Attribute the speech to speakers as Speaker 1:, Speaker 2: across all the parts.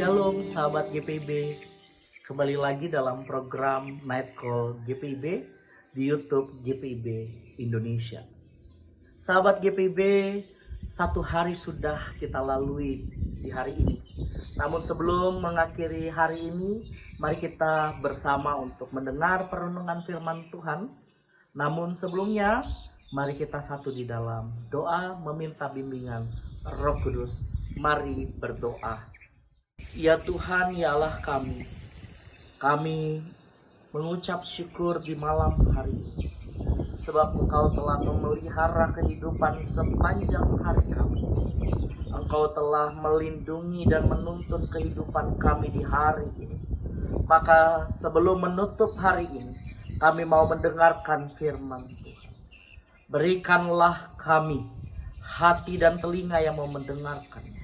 Speaker 1: Shalom sahabat GPIB, kembali lagi dalam program Night Call GPIB di YouTube GPIB Indonesia. Sahabat GPIB, satu hari sudah kita lalui di hari ini. Namun sebelum mengakhiri hari ini, mari kita bersama untuk mendengar perenungan firman Tuhan. Namun sebelumnya, mari kita satu di dalam doa meminta bimbingan Roh Kudus. Mari berdoa. Ya Tuhan, ya Allah kami mengucap syukur di malam hari ini, sebab Engkau telah memelihara kehidupan sepanjang hari kami. Engkau telah melindungi dan menuntun kehidupan kami di hari ini. Maka sebelum menutup hari ini, kami mau mendengarkan firman Tuhan. Berikanlah kami hati dan telinga yang mau mendengarkannya,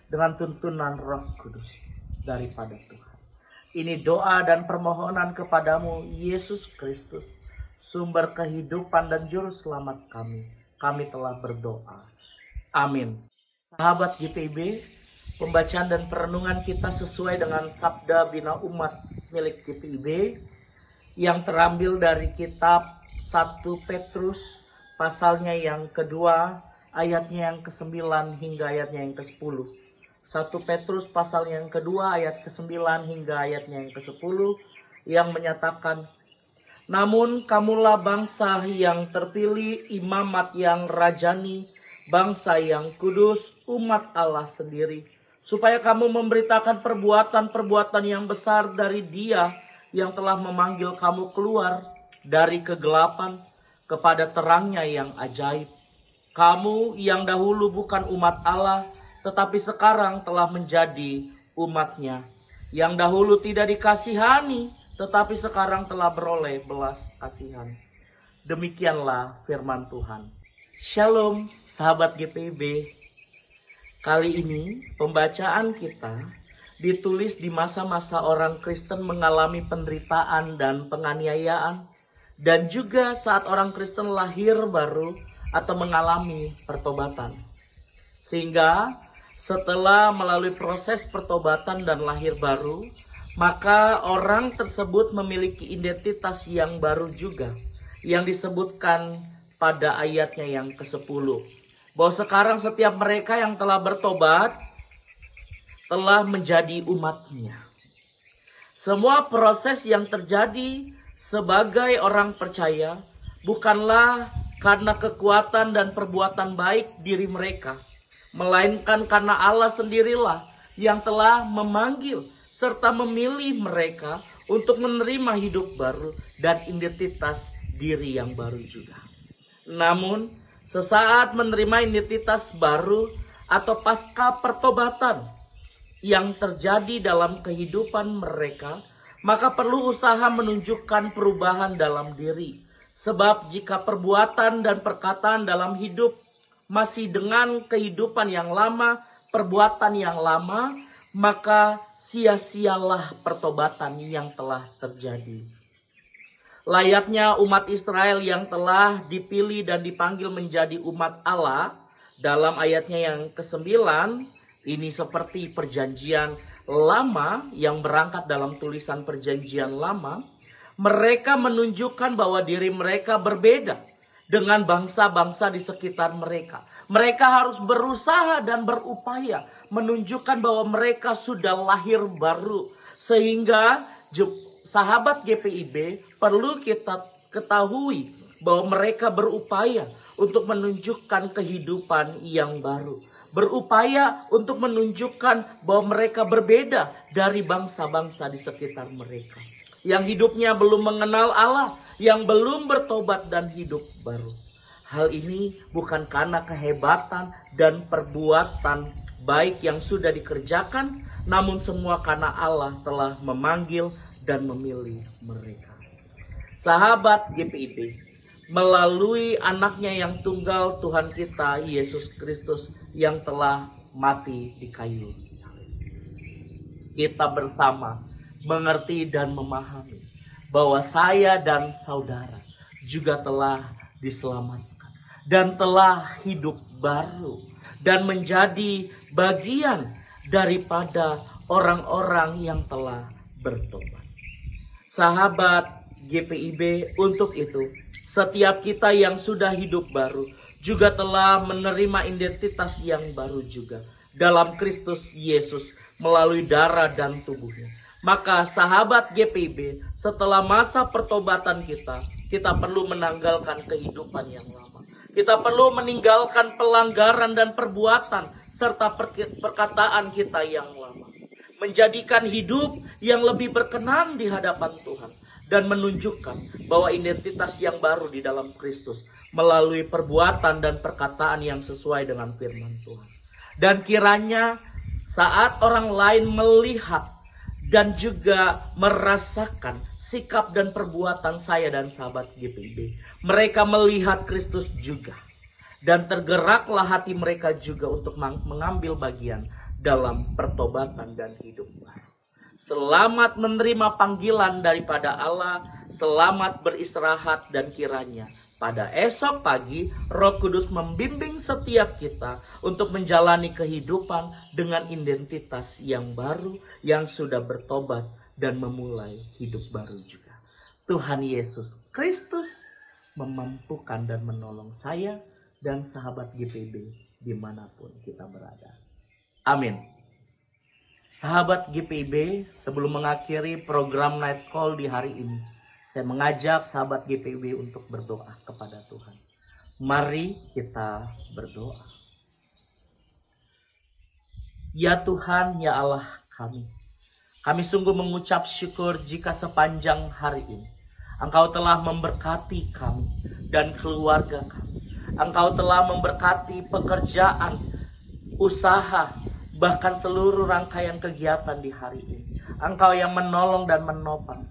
Speaker 1: dengan tuntunan Roh Kudus daripada Tuhan. Ini doa dan permohonan kepadamu, Yesus Kristus, sumber kehidupan dan juru selamat kami. Kami telah berdoa. Amin. Sahabat GPIB, pembacaan dan perenungan kita sesuai dengan Sabda Bina Umat milik GPIB yang terambil dari kitab 1 Petrus pasalnya yang kedua, ayatnya yang ke-9 hingga ayatnya yang ke-10. 1 Petrus pasal yang kedua ayat ke-9 hingga ayatnya yang ke-10 yang menyatakan, namun kamulah bangsa yang terpilih, imamat yang rajani, bangsa yang kudus, umat Allah sendiri, supaya kamu memberitakan perbuatan-perbuatan yang besar dari Dia yang telah memanggil kamu keluar dari kegelapan kepada terangnya yang ajaib. Kamu yang dahulu bukan umat Allah, tetapi sekarang telah menjadi umatnya. Yang dahulu tidak dikasihani, tetapi sekarang telah beroleh belas kasihan. Demikianlah firman Tuhan. Shalom sahabat GPIB. Kali ini pembacaan kita ditulis di masa-masa orang Kristen mengalami penderitaan dan penganiayaan, dan juga saat orang Kristen lahir baru atau mengalami pertobatan. Sehingga setelah melalui proses pertobatan dan lahir baru, maka orang tersebut memiliki identitas yang baru juga, yang disebutkan pada ayatnya yang ke-10. Bahwa sekarang setiap mereka yang telah bertobat telah menjadi umatnya. Semua proses yang terjadi sebagai orang percaya bukanlah karena kekuatan dan perbuatan baik diri mereka, melainkan karena Allah sendirilah yang telah memanggil serta memilih mereka untuk menerima hidup baru dan identitas diri yang baru juga. Namun, sesaat menerima identitas baru atau pasca pertobatan yang terjadi dalam kehidupan mereka, maka perlu usaha menunjukkan perubahan dalam diri. Sebab jika perbuatan dan perkataan dalam hidup masih dengan kehidupan yang lama, perbuatan yang lama, maka sia-sialah pertobatan yang telah terjadi. Layaknya umat Israel yang telah dipilih dan dipanggil menjadi umat Allah, dalam ayatnya yang ke-9, ini seperti perjanjian lama yang berangkat dalam tulisan perjanjian lama, mereka menunjukkan bahwa diri mereka berbeda dengan bangsa-bangsa di sekitar mereka. Mereka harus berusaha dan berupaya menunjukkan bahwa mereka sudah lahir baru. Sehingga sahabat GPIB perlu kita ketahui bahwa mereka berupaya untuk menunjukkan kehidupan yang baru. Berupaya untuk menunjukkan bahwa mereka berbeda dari bangsa-bangsa di sekitar mereka, yang hidupnya belum mengenal Allah, yang belum bertobat dan hidup baru. Hal ini bukan karena kehebatan dan perbuatan baik yang sudah dikerjakan, namun semua karena Allah telah memanggil dan memilih mereka. Sahabat GPIB, melalui anaknya yang tunggal Tuhan kita Yesus Kristus yang telah mati di kayu salib, kita bersama mengerti dan memahami bahwa saya dan saudara juga telah diselamatkan dan telah hidup baru dan menjadi bagian daripada orang-orang yang telah bertobat. Sahabat GPIB, untuk itu setiap kita yang sudah hidup baru juga telah menerima identitas yang baru juga dalam Kristus Yesus melalui darah dan tubuhnya. Maka sahabat GPIB, setelah masa pertobatan kita perlu menanggalkan kehidupan yang lama. Kita perlu meninggalkan pelanggaran dan perbuatan serta perkataan kita yang lama. Menjadikan hidup yang lebih berkenan di hadapan Tuhan. Dan menunjukkan bahwa identitas yang baru di dalam Kristus melalui perbuatan dan perkataan yang sesuai dengan firman Tuhan. Dan kiranya saat orang lain melihat dan juga merasakan sikap dan perbuatan saya dan sahabat GPIB, mereka melihat Kristus juga. Dan tergeraklah hati mereka juga untuk mengambil bagian dalam pertobatan dan hidup baru. Selamat menerima panggilan daripada Allah, selamat beristirahat, dan kiranya pada esok pagi Roh Kudus membimbing setiap kita untuk menjalani kehidupan dengan identitas yang baru, yang sudah bertobat dan memulai hidup baru juga. Tuhan Yesus Kristus memampukan dan menolong saya dan sahabat GPIB dimanapun kita berada. Amin. Sahabat GPIB, sebelum mengakhiri program Night Call di hari ini, saya mengajak sahabat GPIB untuk berdoa kepada Tuhan. Mari kita berdoa. Ya Tuhan, ya Allah kami sungguh mengucap syukur jika sepanjang hari ini Engkau telah memberkati kami dan keluarga kami. Engkau telah memberkati pekerjaan, usaha, bahkan seluruh rangkaian kegiatan di hari ini. Engkau yang menolong dan menopang.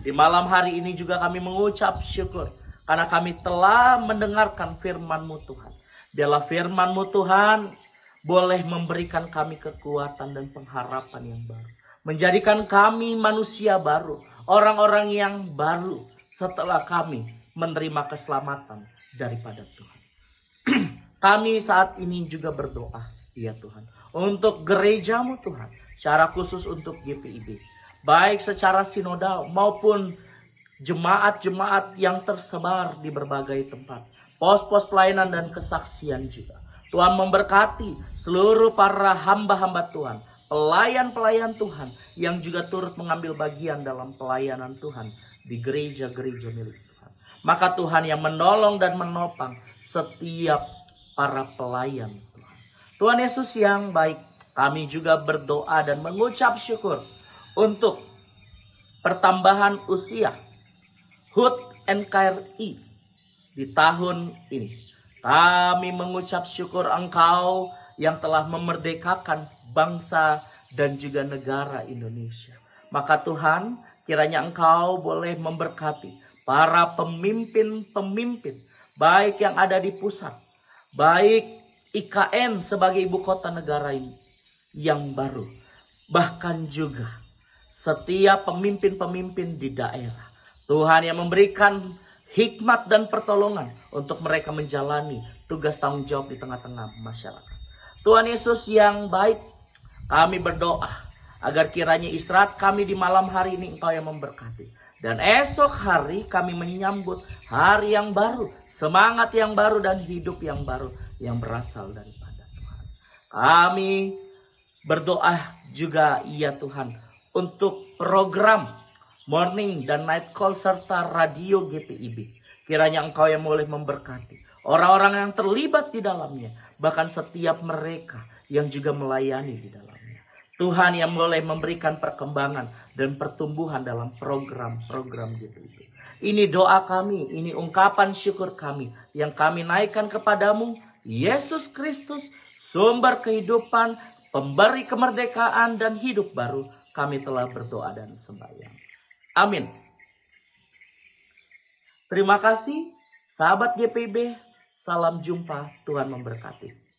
Speaker 1: Di malam hari ini juga kami mengucap syukur karena kami telah mendengarkan firman-Mu Tuhan. Biarlah firman-Mu Tuhan boleh memberikan kami kekuatan dan pengharapan yang baru. Menjadikan kami manusia baru, orang-orang yang baru setelah kami menerima keselamatan daripada Tuhan. Kami saat ini juga berdoa, ya Tuhan, untuk gereja-Mu Tuhan, secara khusus untuk GPIB, baik secara sinodal maupun jemaat-jemaat yang tersebar di berbagai tempat, pos-pos pelayanan dan kesaksian juga. Tuhan memberkati seluruh para hamba-hamba Tuhan, pelayan-pelayan Tuhan yang juga turut mengambil bagian dalam pelayanan Tuhan di gereja-gereja milik Tuhan. Maka Tuhan yang menolong dan menopang setiap para pelayan Tuhan. Tuhan Yesus yang baik, kami juga berdoa dan mengucap syukur untuk pertambahan usia HUT NKRI di tahun ini. Kami mengucap syukur Engkau yang telah memerdekakan bangsa dan juga negara Indonesia. Maka Tuhan, kiranya Engkau boleh memberkati para pemimpin-pemimpin, baik yang ada di pusat, baik IKN sebagai ibu kota negara ini yang baru, bahkan juga setiap pemimpin-pemimpin di daerah. Tuhan yang memberikan hikmat dan pertolongan untuk mereka menjalani tugas tanggung jawab di tengah-tengah masyarakat. Tuhan Yesus yang baik, kami berdoa agar kiranya istirahat kami di malam hari ini Engkau yang memberkati. Dan esok hari kami menyambut hari yang baru, semangat yang baru dan hidup yang baru yang berasal daripada Tuhan. Kami berdoa juga ya Tuhan untuk program morning dan night call serta radio GPIB. Kiranya Engkau yang boleh memberkati orang-orang yang terlibat di dalamnya, bahkan setiap mereka yang juga melayani di dalamnya. Tuhan yang boleh memberikan perkembangan dan pertumbuhan dalam program-program GPIB. Ini doa kami, ini ungkapan syukur kami yang kami naikkan kepadamu, Yesus Kristus, sumber kehidupan, pemberi kemerdekaan dan hidup baru. Kami telah berdoa dan sembahyang. Amin. Terima kasih, sahabat GPIB. Salam jumpa, Tuhan memberkati.